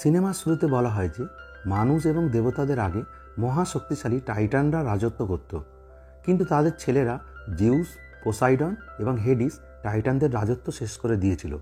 সিনেমার শুরুতে বলা হয় যে মানুষ এবং দেবতাদের আগে মহাশক্তিশালী টাইটানরা রাজত্ব করত, কিন্তু তাদের ছেলেরা জিউস, পোসাইডন এবং হেডিস টাইটানদের রাজত্ব শেষ করে দিয়েছিল।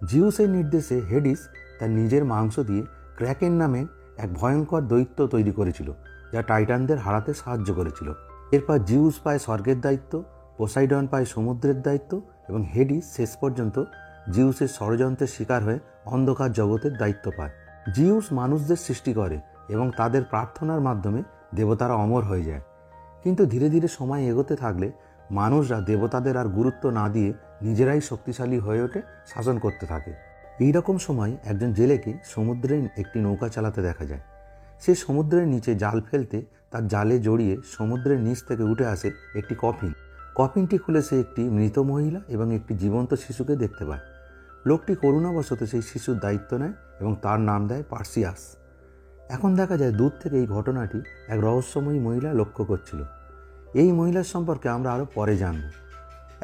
জিউসের নির্দেশে হেডিস তার নিজের মাংস দিয়ে ক্র্যাকেন নামে এক ভয়ঙ্কর দৈত্য তৈরি করেছিল, যা টাইটানদের হারাতে সাহায্য করেছিল। এরপর জিউস পায় স্বর্গের দায়িত্ব, পোসাইডন পায় সমুদ্রের দায়িত্ব এবং হেডিস শেষ পর্যন্ত জিউসের ষড়যন্ত্রের শিকার হয়ে অন্ধকার জগতের দায়িত্ব পায়। জিউস মানুষদের সৃষ্টি করে এবং তাদের প্রার্থনার মাধ্যমে দেবতারা অমর হয়ে যায়। কিন্তু ধীরে ধীরে সময় এগোতে থাকলে মানুষরা দেবতাদের আর গুরুত্ব না দিয়ে নিজেরাই শক্তিশালী হয়ে ওঠে, শাসন করতে থাকে। এইরকম সময় একজন জেলেকে সমুদ্রে একটি নৌকা চালাতে দেখা যায়। সে সমুদ্রের নিচে জাল ফেলতে তার জালে জড়িয়ে সমুদ্রের নিচ থেকে উঠে আসে একটি কফিন। কফিনটি খুলে সে একটি মৃত মহিলা এবং একটি জীবন্ত শিশুকে দেখতে পায়। লোকটি করুণাবশত সেই শিশুর দায়িত্ব নেয় এবং তার নাম দেয় পার্সিয়াস। এখন দেখা যায় দূর থেকে এই ঘটনাটি এক রহস্যময়ী মহিলা লক্ষ্য করছিল। এই মহিলার সম্পর্কে আমরা আরও পরে জানব।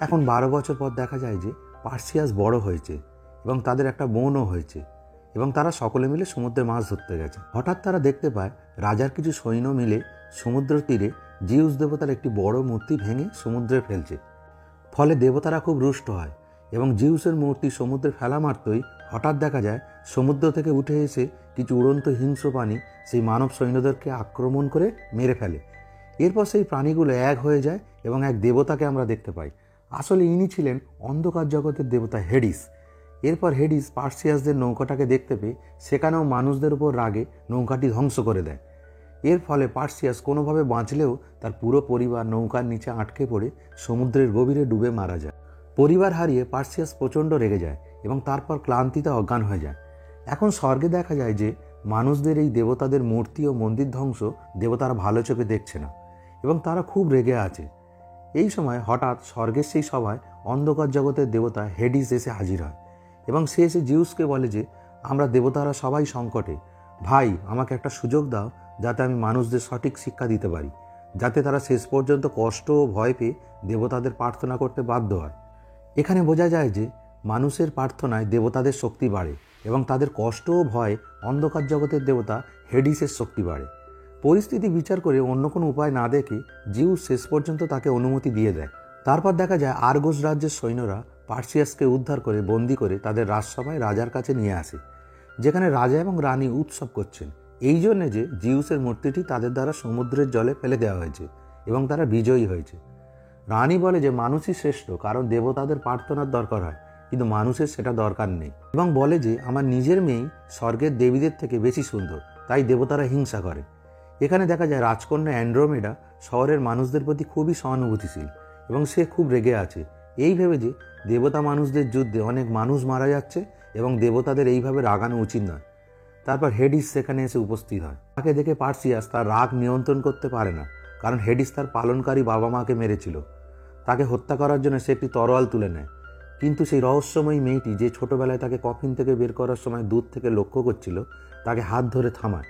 এখন 12 বছর পর দেখা যায় যে পার্সিয়াস বড় হয়েছে এবং তাদের একটা বোনও হয়েছে এবং তারা সকলে মিলে সমুদ্রে মাছ ধরতে গেছে। হঠাৎ তারা দেখতে পায় রাজার কিছু সৈন্য মিলে সমুদ্র তীরে জিউস দেবতার একটি বড় মূর্তি ভেঙে সমুদ্রে ফেলছে। ফলে দেবতারা খুব রুষ্ট হয় এবং জিউসের মূর্তি সমুদ্রে ফেলা মাত্রই হঠাৎ দেখা যায় সমুদ্র থেকে উঠে এসে কিছু উড়ন্ত হিংস্র প্রাণী সেই মানব সৈন্যদেরকে আক্রমণ করে মেরে ফেলে। এরপর সেই প্রাণীগুলো এক হয়ে যায় এবং এক দেবতাকে আমরা দেখতে পাই। আসলে ইনি ছিলেন অন্ধকার জগতের দেবতা হেডিস। এরপর হেডিস পার্সিয়াসদের নৌকাটাকে দেখতে পেয়ে সেখানেও মানুষদের উপর রাগে নৌকাটি ধ্বংস করে দেয়। এর ফলে পার্সিয়াস কোনোভাবে বাঁচলেও তার পুরো পরিবার নৌকার নিচে আটকে পড়ে সমুদ্রের গভীরে ডুবে মারা যায়। পরিবার হারিয়ে পার্সিয়াস প্রচণ্ড রেগে যায় এবং তারপর ক্লান্তিতে অজ্ঞান হয়ে যায়। এখন স্বর্গে দেখা যায় যে মানুষদের এই দেবতাদের মূর্তি ও মন্দির ধ্বংস দেবতারা ভালো চোখে দেখছে না এবং তারা খুব রেগে আছে। এই সময় হঠাৎ স্বর্গের সেই সভায় অন্ধকার জগতের দেবতা হেডিস এসে হাজির হয় এবং সে এসে জিউসকে বলে যে আমরা দেবতারা সবাই সংকটে, ভাই আমাকে একটা সুযোগ দাও যাতে আমি মানুষদের সঠিক শিক্ষা দিতে পারি, যাতে তারা শেষ পর্যন্ত কষ্ট ও ভয় পেয়ে দেবতাদের প্রার্থনা করতে বাধ্য হয়। এখানে বোঝা যায় যে মানুষের প্রার্থনায় দেবতাদের শক্তি বাড়ে এবং তাদের কষ্ট ও ভয় অন্ধকার জগতের দেবতা হেডিসের শক্তি বাড়ে। পরিস্থিতি বিচার করে অন্য কোনো উপায় না দেখে জিউস শেষ পর্যন্ত তাকে অনুমতি দিয়ে দেয়। তারপর দেখা যায় আর্গোস রাজ্যের সৈন্যরা পার্সিয়াসকে উদ্ধার করে বন্দি করে তাদের রাজসভায় রাজার কাছে নিয়ে আসে, যেখানে রাজা এবং রানী উৎসব করছেন এই জন্যে যে জিউসের মূর্তিটি তাদের দ্বারা সমুদ্রের জলে ফেলে দেওয়া হয়েছে এবং তারা বিজয়ী হয়েছে। রানী বলে যে মানুষই শ্রেষ্ঠ, কারণ দেবতাদের প্রার্থনার দরকার হয় কিন্তু মানুষের সেটা দরকার নেই, এবং বলে যে আমার নিজের মেয়েই স্বর্গের দেবীদের থেকে বেশি সুন্দর, তাই দেবতারা হিংসা করে। এখানে দেখা যায় রাজকন্যা অ্যান্ড্রোমেডা শহরের মানুষদের প্রতি খুবই সহানুভূতিশীল এবং সে খুব রেগে আছে এই ভেবে যে দেবতা মানুষদের যুদ্ধে অনেক মানুষ মারা যাচ্ছে এবং দেবতাদের এইভাবে রাগানো উচিত নয়। তারপর হেডিস সেখানে এসে উপস্থিত হয়। তাকে দেখে পার্সিয়াস তার রাগ নিয়ন্ত্রণ করতে পারে না, কারণ হেডিস তার পালনকারী বাবা মাকে মেরেছিল। তাকে হত্যা করার জন্য সে একটি তরোয়াল তুলে নেয়, কিন্তু সেই রহস্যময়ী মেয়েটি যে ছোটবেলায় তাকে কফিন থেকে বের করার সময় দূর থেকে লক্ষ্য করছিল তাকে হাত ধরে থামায়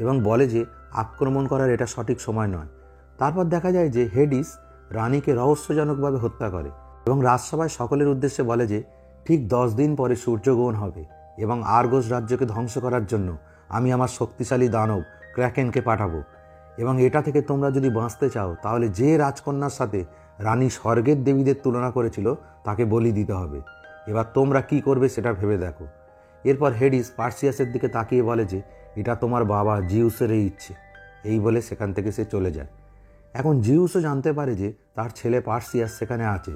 এবং বলে যে আক্রমণ করার এটা সঠিক সময় নয়। তারপর দেখা যায় যে হেডিস রানীকে রহস্যজনকভাবে হত্যা করে এবং রাজসভায় সকলের উদ্দেশ্যে বলে যে ঠিক 10 দিন পরে সূর্যগ্রহণ হবে এবং আর্গোস রাজ্যকে ধ্বংস করার জন্য আমি আমার শক্তিশালী দানব ক্র্যাকেনকে পাঠাবো, এবং এটা থেকে তোমরা যদি বাঁচতে চাও তাহলে যে রাজকন্যার সাথে রানী স্বর্গের দেবীদের তুলনা করেছিল তাকে বলি দিতে হবে। এবার তোমরা কি করবে সেটা ভেবে দেখো। এরপর হেডিস পার্সিয়াসের দিকে তাকিয়ে বলে যে এটা তোমার বাবা জিউসেরই ইচ্ছে। এই বলে সেখান থেকে সে চলে যায়। এখন জিউসও জানতে পারে যে তার ছেলে পার্সিয়াস সেখানে আছে,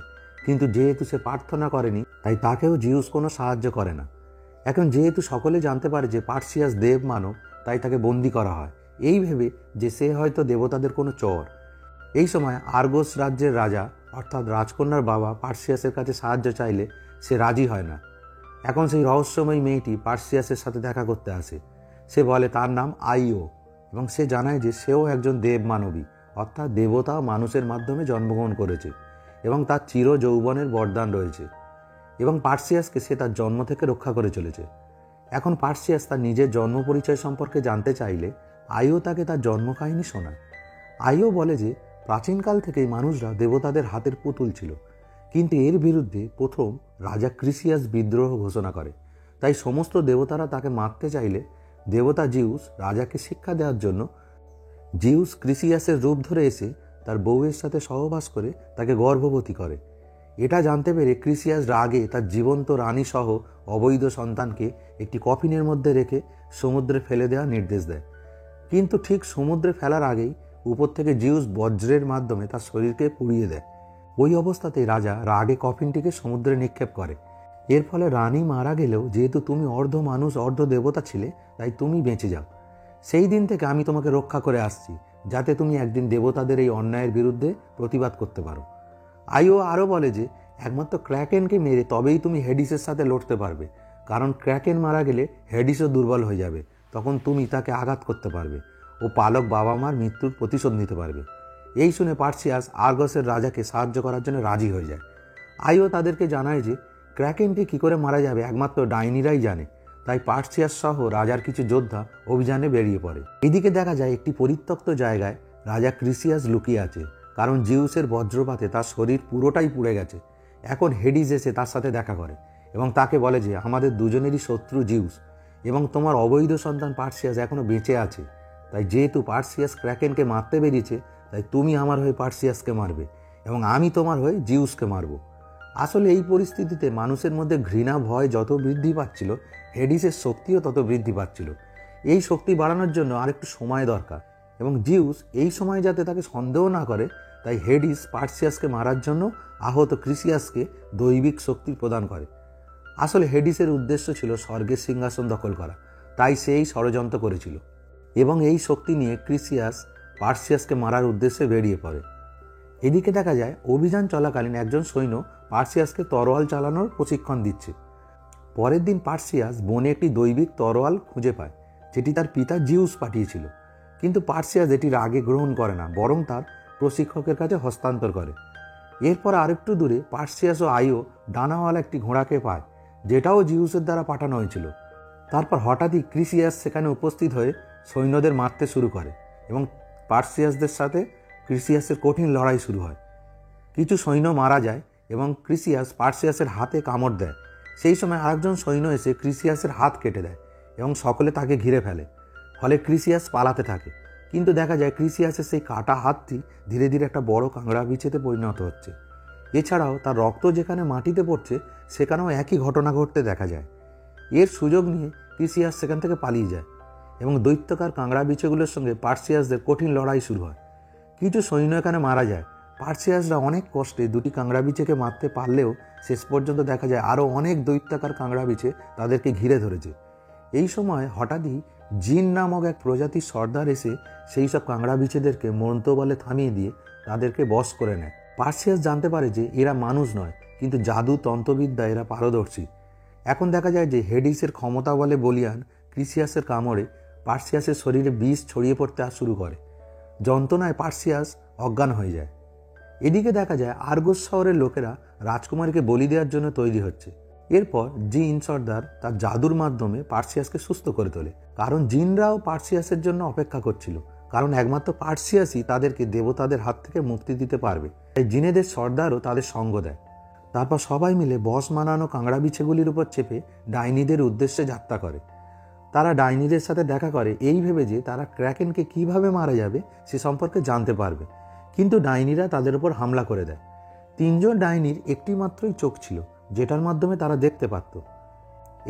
কিন্তু যেহেতু সে প্রার্থনা করেনি তাই তাকেও জিউস কোনো সাহায্য করে না। এখন যেহেতু সকলে জানতে পারে যে পার্সিয়াস দেব মানব, তাই তাকে বন্দি করা হয় এই ভেবে যে সে হয়তো দেবতাদের কোনো চর। এই সময় আর্গোস রাজ্যের রাজা অর্থাৎ রাজকন্যার বাবা পার্সিয়াসের কাছে সাহায্য চাইলে সে রাজি হয় না। এখন সেই রহস্যময়ী মেয়েটি পার্সিয়াসের সাথে দেখা করতে আসে। সে বলে তার নাম আইও এবং সে জানায় যে সেও একজন দেব মানবী, অর্থাৎ দেবতা মানুষের মাধ্যমে জন্মগ্রহণ করেছে এবং তার চির যৌবনের বরদান রয়েছে এবং পার্সিয়াসকে সে তার জন্ম থেকে রক্ষা করে চলেছে। এখন পার্সিয়াস তার নিজের জন্ম পরিচয় সম্পর্কে জানতে চাইলে আইও তাকে তার জন্ম কাহিনী শোনায়। আইও বলে যে প্রাচীনকাল থেকেই মানুষরা দেবতাদের হাতের পুতুল ছিল, কিন্তু এর বিরুদ্ধে প্রথম রাজা ক্রিসিয়াস বিদ্রোহ ঘোষণা করে, তাই সমস্ত দেবতারা তাকে মারতে চাইলে দেবতা জিউস রাজাকে শিক্ষা দেওয়ার জন্য জিউস ক্রিসিয়াসের রূপ ধরে এসে তার বউয়ের সাথে সহবাস করে তাকে গর্ভবতী করে। এটা জানতে পেরে ক্রিসিয়াস রাগে তার জীবন্ত রানী সহ অবৈধ সন্তানকে একটি কফিনের মধ্যে রেখে সমুদ্রে ফেলে দেওয়ার নির্দেশ দেয়। কিন্তু ঠিক সমুদ্রে ফেলার আগেই উপর থেকে জিউস বজ্রের মাধ্যমে তার শরীরকে পুড়িয়ে দেয়। ওই অবস্থাতেই রাজা রাগে কফিনটিকে সমুদ্রে নিক্ষেপ করে। এর ফলে রানী মারা গেলেও যেহেতু তুমি অর্ধ মানুষ অর্ধ দেবতা ছিলে, তাই তুমি বেঁচে যাও। সেই দিন থেকে আমি তোমাকে রক্ষা করে আসছি, যাতে তুমি একদিন দেবতাদের এই অন্যায়ের বিরুদ্ধে প্রতিবাদ করতে পারো। আইও আরও বলে যে একমাত্র ক্র্যাকেনকে মেরে তবেই তুমি হেডিসের সাথে লড়তে পারবে, কারণ ক্র্যাকেন মারা গেলে হেডিসও দুর্বল হয়ে যাবে। তখন তুমি তাকে আঘাত করতে পারবে ও পালক বাবা মার মৃত্যুর প্রতিশোধ নিতে পারবে। এই শুনে পার্সিয়াস আর্গসের রাজাকে সাহায্য করার জন্য রাজি হয়ে যায়। আইও তাদেরকে জানায় যে ক্র্যাকেনকে কী করে মারা যাবে একমাত্র ডাইনিরাই জানে। তাই পার্সিয়াস সহ রাজার কিছু যোদ্ধা অভিযানে বেরিয়ে পড়ে। এদিকে দেখা যায় একটি পরিত্যক্ত জায়গায় রাজা ক্রিসিয়াস লুকিয়ে আছে, কারণ জিউসের বজ্রপাতে তার শরীর পুরোটাই পুড়ে গেছে। এখন হেডিস এসে তার সাথে দেখা করে এবং তাকে বলে যে আমাদের দুজনেরই শত্রু জিউস এবং তোমার অবৈধ সন্তান পার্সিয়াস এখনও বেঁচে আছে। তাই যেহেতু পার্সিয়াস ক্র্যাকেনকে মারতে বেরিয়েছে, তাই তুমি আমার হয়ে পার্সিয়াসকে মারবে এবং আমি তোমার হয়ে জিউসকে মারব। আসলে এই পরিস্থিতিতে মানুষের মধ্যে ঘৃণা ভয় যত বৃদ্ধি পাচ্ছিল, হেডিসের শক্তিও তত বৃদ্ধি পাচ্ছিল। এই শক্তি বাড়ানোর জন্য আরেকটু সময় দরকার এবং জিউস এই সময় যাতে তাকে সন্দেহ না করে, তাই হেডিস পার্সিয়াসকে মারার জন্য আহত ক্রিসিয়াসকে দৈবিক শক্তি প্রদান করে। আসলে হেডিসের উদ্দেশ্য ছিল স্বর্গের সিংহাসন দখল করা, তাই সেই ষড়যন্ত্র করেছিল এবং এই শক্তি নিয়ে ক্রিসিয়াস পার্সিয়াসকে মারার উদ্দেশ্যে বেরিয়ে পড়ে। এদিকে দেখা যায় অভিযান চলাকালীন একজন সৈন্য পার্সিয়াসকে তরোয়াল চালানোর প্রশিক্ষণ দিচ্ছে। পরের দিন পার্সিয়াস বনে একটি দৈবিক তরোয়াল খুঁজে পায়, যেটি তার পিতা জিউস পাঠিয়েছিল। কিন্তু পার্সিয়াস এটির আগে গ্রহণ করে না, বরং তার প্রশিক্ষকের কাছে হস্তান্তর করে। এরপর আরেকটু দূরে পার্সিয়াস ও আইও ডানাওয়ালা একটি ঘোড়াকে পায়, যেটাও জিউসের দ্বারা পাঠানো হয়েছিল। তারপর হঠাৎই ক্রিসিয়াস সেখানে উপস্থিত হয়ে সৈন্যদের মারতে শুরু করে এবং পার্সিয়াসদের সাথে ক্রিসিয়াসের কঠিন লড়াই শুরু হয়। কিছু সৈন্য মারা যায় এবং ক্রিসিয়াস পার্সিয়াসের হাতে কামড় দেয়। সেই সময় আরেকজন সৈন্য এসে ক্রিসিয়াসের হাত কেটে দেয় এবং সকলে তাকে ঘিরে ফেলে। ফলে ক্রিসিয়াস পালাতে থাকে, কিন্তু দেখা যায় ক্রিসিয়াসের সেই কাটা হাতটি ধীরে ধীরে একটা বড় কাংড়া বিছেতে পরিণত হচ্ছে। এছাড়াও তার রক্ত যেখানে মাটিতে পড়ছে সেখানেও একই ঘটনা ঘটতে দেখা যায়। এর সুযোগ নিয়ে ক্রিসিয়াস সেখান থেকে পালিয়ে যায় এবং দৈত্যকার কাংড়া বিছেগুলোর সঙ্গে পার্সিয়াসদের কঠিন লড়াই শুরু হয়। কিছু সৈন্য এখানে মারা যায়। পার্সিয়াসরা অনেক কষ্টে দুটি কাংড়া বিছেকে মারতে পারলেও শেষ পর্যন্ত দেখা যায় আরও অনেক দৈত্যাকার কাংড়া বিছে তাদেরকে ঘিরে ধরেছে। এই সময় হঠাৎই জিন নামক এক প্রজাতির সর্দার এসে সেই সব কাংড়া বিছেদেরকে মন্ত্রবলে থামিয়ে দিয়ে তাদেরকে বশ করে নেয়। পার্সিয়াস জানতে পারে যে এরা মানুষ নয়, কিন্তু জাদু তন্ত্রবিদ্যা এরা পারদর্শী। এখন দেখা যায় যে হেডিসের ক্ষমতা বলে বলিয়ান ক্রিসিয়াসের কামড়ে পার্সিয়াসের শরীরে বিষ ছড়িয়ে পড়তে শুরু করে। যন্ত্রণায় পার্সিয়াস অজ্ঞান হয়ে যায়। এদিকে দেখা যায় আর্গস শহরের লোকেরা রাজকুমারীকে বলি দেওয়ার জন্য তৈরি হচ্ছে। এরপর জিন সর্দার তার জাদুর মাধ্যমে পার্সিয়াসকে সুস্থ করে তোলে, কারণ জিনরাও পার্সিয়াসের জন্য অপেক্ষা করছিল, কারণ একমাত্র পার্সিয়াসই তাদেরকে দেবতাদের হাত থেকে মুক্তি দিতে পারবে। তাই জিনেদের সর্দারও তাদের সঙ্গ দেয়। তারপর সবাই মিলে বস মানানো কাংড়া বিছেগুলির উপর চেপে ডাইনিদের উদ্দেশ্যে যাত্রা করে। তারা ডাইনিদের সাথে দেখা করে এই ভেবে যে তারা ক্র্যাকেনকে কিভাবে মারা যাবে সে সম্পর্কে জানতে পারবে, কিন্তু ডাইনিরা তাদের উপর হামলা করে দেয়। তিনজন ডাইনির একটি মাত্রই চোখ ছিল, যেটার মাধ্যমে তারা দেখতে পারত।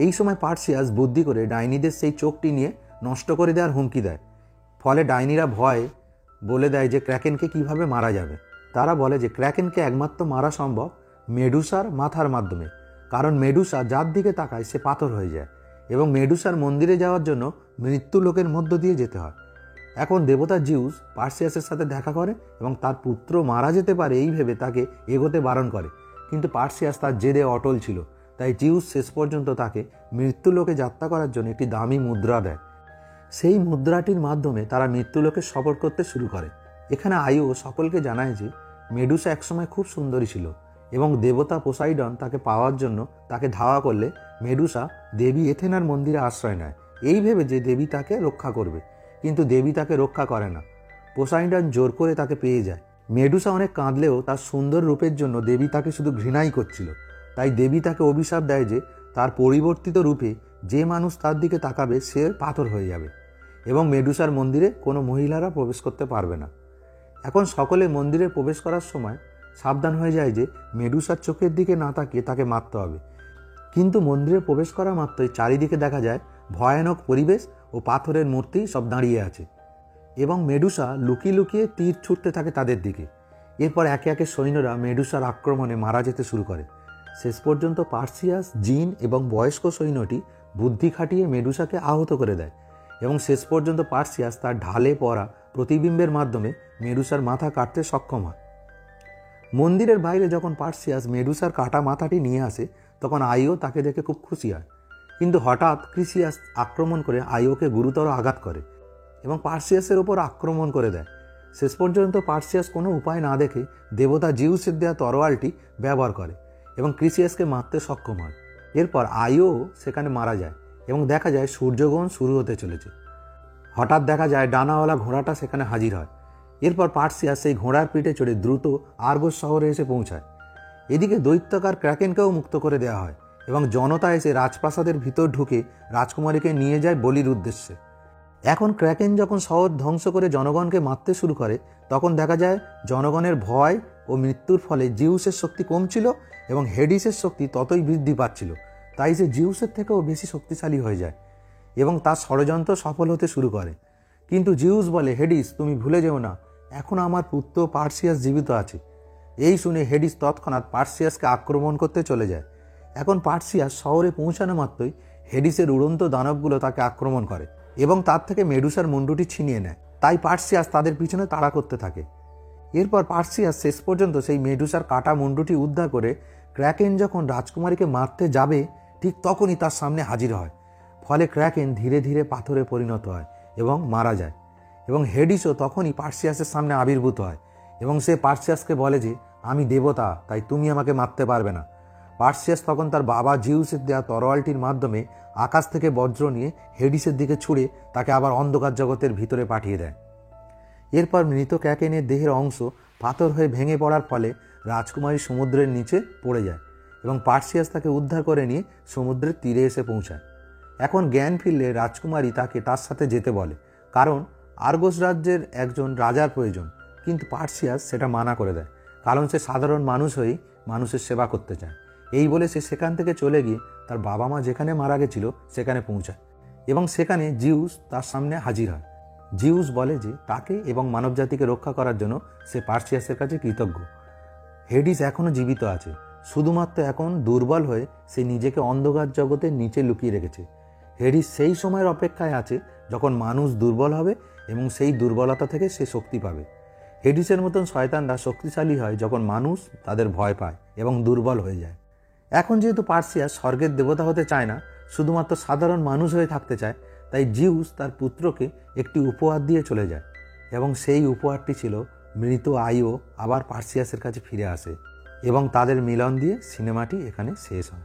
এই সময় পার্সিয়াস বুদ্ধি করে ডাইনিদের সেই চোখটি নিয়ে নষ্ট করে দেওয়ার হুমকি দেয়। ফলে ডাইনিরা ভয়ে বলে দেয় যে ক্র্যাকেনকে কিভাবে মারা যাবে। তারা বলে যে ক্র্যাকেনকে একমাত্র মারা সম্ভব মেডুসার মাথার মাধ্যমে, কারণ মেডুসা যার দিকে তাকায় সে পাথর হয়ে যায় এবং মেডুসার মন্দিরে যাওয়ার জন্য মৃত্যু লোকের মধ্য দিয়ে যেতে হয়। এখন দেবতা জিউস পার্সিয়াসের সাথে দেখা করে এবং তার পুত্র মারা যেতে পারে এই ভেবে তাকে এগোতে বারণ করে, কিন্তু পার্সিয়াস তার জেদে অটল ছিল। তাই জিউস শেষ পর্যন্ত তাকে মৃত্যুলোকে যাত্রা করার জন্য একটি দামি মুদ্রা দেয়। সেই মুদ্রাটির মাধ্যমে তারা মৃত্যুলোকে সফর করতে শুরু করে। এখানে আয়ু সকলকে জানায় যে মেডুসা একসময় খুব সুন্দরী ছিল এবং দেবতা পোসাইডন তাকে পাওয়ার জন্য তাকে ধাওয়া করলে মেডুসা দেবী এথেনার মন্দিরে আশ্রয় নেয়, এই ভেবে যে দেবী তাকে রক্ষা করবে, কিন্তু দেবী তাকে রক্ষা করে না। পোসাইডন জোর করে তাকে পেয়ে যায়। মেডুসা অনেক কাঁদলেও তার সুন্দর রূপের জন্য দেবী তাকে শুধু ঘৃণাই করছিল। তাই দেবী তাকে অভিশাপ দেয় যে তার পরিবর্তিত রূপে যে মানুষ তার দিকে তাকাবে সে পাথর হয়ে যাবে এবং মেডুসার মন্দিরে কোনো মহিলারা প্রবেশ করতে পারবে না। এখন সকলে মন্দিরে প্রবেশ করার সময় সাবধান হয়ে যায় যে মেডুসার চোখের দিকে না তাকিয়ে তাকে মারতে হবে। কিন্তু মন্দিরে প্রবেশ করা মাত্রই চারিদিকে দেখা যায় ভয়ানক পরিবেশ ও পাথরের মূর্তি সব দাঁড়িয়ে আছে এবং মেডুসা লুকিয়ে লুকিয়ে তীর ছুটতে থাকে তাদের দিকে। এরপর একে একে সৈন্যরা মেডুসার আক্রমণে মারা যেতে শুরু করে। শেষ পর্যন্ত পার্সিয়াস, জিন এবং বয়স্ক সৈন্যটি বুদ্ধি খাটিয়ে মেডুসাকে আহত করে দেয় এবং শেষ পর্যন্ত পার্সিয়াস তার ঢালে পড়া প্রতিবিম্বের মাধ্যমে মেডুসার মাথা কাটতে সক্ষম হয়। মন্দিরের বাইরে যখন পার্সিয়াস মেডুসার কাটা মাথাটি নিয়ে আসে তখন আইও তাকে দেখে খুব খুশি হয়। কিন্তু হঠাৎ ক্রিসিয়াস আক্রমণ করে আইওকে গুরুতর আঘাত করে এবং পার্সিয়াসের ওপর আক্রমণ করে দেয়। শেষ পর্যন্ত পার্সিয়াস কোনো উপায় না দেখে দেবতা জিউসের দেওয়া তরোয়ালটি ব্যবহার করে এবং ক্রিসিয়াসকে মারতে সক্ষম হয়। এরপর আইও সেখানে মারা যায় এবং দেখা যায় সূর্যগ্রহণ শুরু হতে চলেছে। হঠাৎ দেখা যায় ডানাওয়ালা ঘোড়াটা সেখানে হাজির হয়। এরপর পার্সিয়াস সেই ঘোড়ার পিঠে চড়ে দ্রুত আর্গোস শহরে এসে পৌঁছায়। এদিকে দৈত্যকার ক্র্যাকেনকেও মুক্ত করে দেওয়া হয় এবং জনতা এসে রাজপ্রাসাদের ভিতর ঢুকে রাজকুমারীকে নিয়ে যায় বলির উদ্দেশ্যে। এখন ক্র্যাকেন যখন শহর ধ্বংস করে জনগণকে মারতে শুরু করে তখন দেখা যায় জনগণের ভয় ও মৃত্যুর ফলে জিউসের শক্তি কমছিল এবং হেডিসের শক্তি ততই বৃদ্ধি পাচ্ছিল। তাই সে জিউসের থেকেও বেশি শক্তিশালী হয়ে যায় এবং তার ষড়যন্ত্র সফল হতে শুরু করে। কিন্তু জিউস বলে, হেডিস তুমি ভুলে যেও না, এখন আমার পুত্র পার্সিয়াস জীবিত আছে। এই শুনে হেডিস তৎক্ষণাৎ পার্সিয়াসকে আক্রমণ করতে চলে যায়। এখন পার্সিয়াস শহরে পৌঁছানো মাত্রই হেডিসের উড়ন্ত দানবগুলো তাকে আক্রমণ করে এবং তার থেকে মেডুসার মুন্ডুটি ছিনিয়ে নেয়। তাই পার্সিয়াস তাদের পিছনে তাড়া করতে থাকে। এরপর পার্সিয়াস শেষ পর্যন্ত সেই মেডুসার কাটা মুন্ডুটি উদ্ধার করে ক্র্যাকেন যখন রাজকুমারীকে মারতে যাবে ঠিক তখনই তার সামনে হাজির হয়। ফলে ক্র্যাকেন ধীরে ধীরে পাথরে পরিণত হয় এবং মারা যায় এবং হেডিসও তখনই পার্সিয়াসের সামনে আবির্ভূত হয় এবং সে পার্সিয়াসকে বলে যে আমি দেবতা, তাই তুমি আমাকে মারতে পারবে না। পার্সিয়াস তখন তার বাবা জিউসের দেওয়া তরোয়ালটির মাধ্যমে আকাশ থেকে বজ্র নিয়ে হেডিসের দিকে ছুঁড়ে তাকে আবার অন্ধকার জগতের ভিতরে পাঠিয়ে দেয়। এরপর মৃত ক্র্যাকেনের দেহের অংশ পাথর হয়ে ভেঙে পড়ার ফলে রাজকুমারী সমুদ্রের নিচে পড়ে যায় এবং পার্সিয়াস তাকে উদ্ধার করে নিয়ে সমুদ্রের তীরে এসে পৌঁছায়। এখন জ্ঞান ফিরলে রাজকুমারী তাকে তার সাথে যেতে বলে, কারণ আর্গোস রাজ্যের একজন রাজার প্রয়োজন। কিন্তু পার্সিয়াস সেটা মানা করে দেয়, কারণ সে সাধারণ মানুষ হয়েই মানুষের সেবা করতে চায়। এই বলে সে সেখান থেকে চলে গিয়ে তার বাবা মা যেখানে মারা গেছিল সেখানে পৌঁছায় এবং সেখানে জিউস তার সামনে হাজির হয়। জিউস বলে যে তাকে এবং মানবজাতিকে রক্ষা করার জন্য সে পার্সিয়াসের কাছে কৃতজ্ঞ। হেডিস এখনও জীবিত আছে, শুধুমাত্র এখন দুর্বল হয়ে সে নিজেকে অন্ধকার জগতের নিচে লুকিয়ে রেখেছে। হেডিস সেই সময়ের অপেক্ষায় আছে যখন মানুষ দুর্বল হবে এবং সেই দুর্বলতা থেকে সে শক্তি পাবে। হেডিসের মতন শয়তানরা শক্তিশালী হয় যখন মানুষ তাদের ভয় পায় এবং দুর্বল হয়ে যায়। এখন যেহেতু পার্সিয়াস স্বর্গের দেবতা হতে চায় না, শুধুমাত্র সাধারণ মানুষ হয়ে থাকতে চায়, তাই জিউস তার পুত্রকে একটি উপহার দিয়ে চলে যায় এবং সেই উপহারটি ছিল মৃত আইও আবার পার্সিয়াসের কাছে ফিরে আসে এবং তাদের মিলন দিয়ে সিনেমাটি এখানে শেষ হয়।